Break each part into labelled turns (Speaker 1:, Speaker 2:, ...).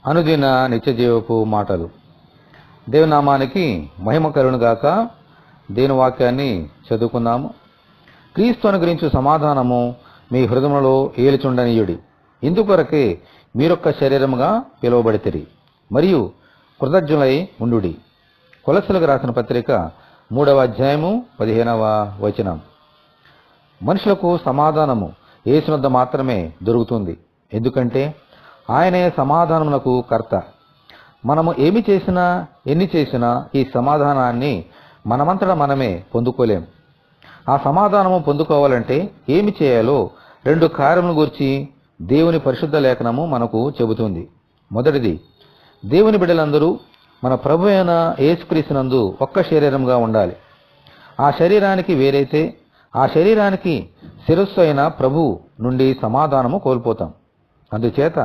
Speaker 1: అనుదిన నిత్యజీవపు మాటలు. దేవుని నామానికి మహిమ కలుగునుగాక. దేవుని వాక్యాన్ని చదువుకుందాము. క్రీస్తు అనుగ్రహించు సమాధానము మీ హృదయంలో ఏలుచుండనీయుడి. ఇందుకొరకే మీరొక్క శరీరముగా పిలువబడితిరి మరియు కృతజ్ఞులై ఉండుడి. కొలస్సీలకు రాసిన పత్రిక 3వ అధ్యాయము 15వ వచనం. మనుషులకు సమాధానము యేసునొద్ద మాత్రమే దొరుకుతుంది. ఎందుకంటే ఆయనే సమాధానమునకు కర్త. మనము ఏమి చేసినా ఎన్ని చేసినా ఈ సమాధానాన్ని మనమంతటా మనమే పొందుకోలేం. ఆ సమాధానము పొందుకోవాలంటే ఏమి చేయాలో 2 కార్యముల గురించి దేవుని పరిశుద్ధ లేఖనము మనకు చెబుతుంది. మొదటిది, దేవుని బిడ్డలందరూ మన ప్రభు అయిన యేసుక్రీస్తునందు ఒక్క శరీరంగా ఉండాలి. ఆ శరీరానికి వేరైతే ఆ శరీరానికి శిరస్సు అయిన ప్రభు నుండి సమాధానము కోల్పోతాం. అందుచేత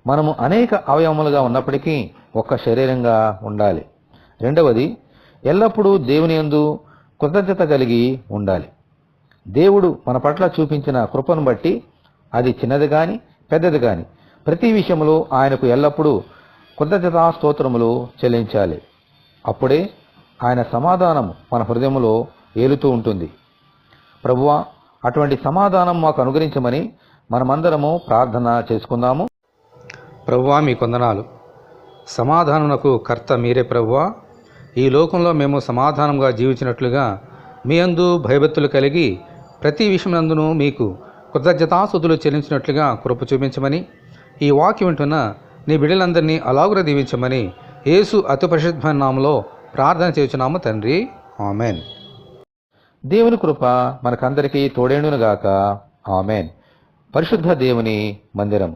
Speaker 1: మనము అనేక అవయవములుగా ఉన్నప్పటికీ ఒక్క శరీరంగా ఉండాలి. రెండవది, ఎల్లప్పుడూ దేవుని యందు కృతజ్ఞత కలిగి ఉండాలి. దేవుడు మన పట్ల చూపించిన కృపను బట్టి అది చిన్నది కానీ పెద్దది కానీ ప్రతి విషయంలో ఆయనకు ఎల్లప్పుడూ కృతజ్ఞతా స్తోత్రములు చెల్లించాలి. అప్పుడే ఆయన సమాధానం మన హృదయంలో ఏలుతూ ఉంటుంది. ప్రభువా, అటువంటి సమాధానం మాకు అనుగ్రహించమని మనమందరము ప్రార్థన చేసుకుందాము.
Speaker 2: ప్రభువా, మీ కొందనాలు. సమాధానమునకు కర్త మీరే ప్రభువా. ఈ లోకంలో మేము సమాధానంగా జీవించినట్లుగా మీ యందు భయభక్తులు కలిగి ప్రతి విషయమందును మీకు కృతజ్ఞతాస్తుతులు చెల్లించినట్లుగా కృప చూపించమని, ఈ వాక్యం వింటున్న నీ బిడ్డలందరినీ అలాగున దీవించమని యేసు అతి పరిశుద్ధమైన నామములో ప్రార్థన చేయుచున్నాము తండ్రి. ఆమెన్.
Speaker 1: దేవుని కృప మనకందరికీ తోడేండునుగాక. ఆమెన్. పరిశుద్ధ దేవుని మందిరం.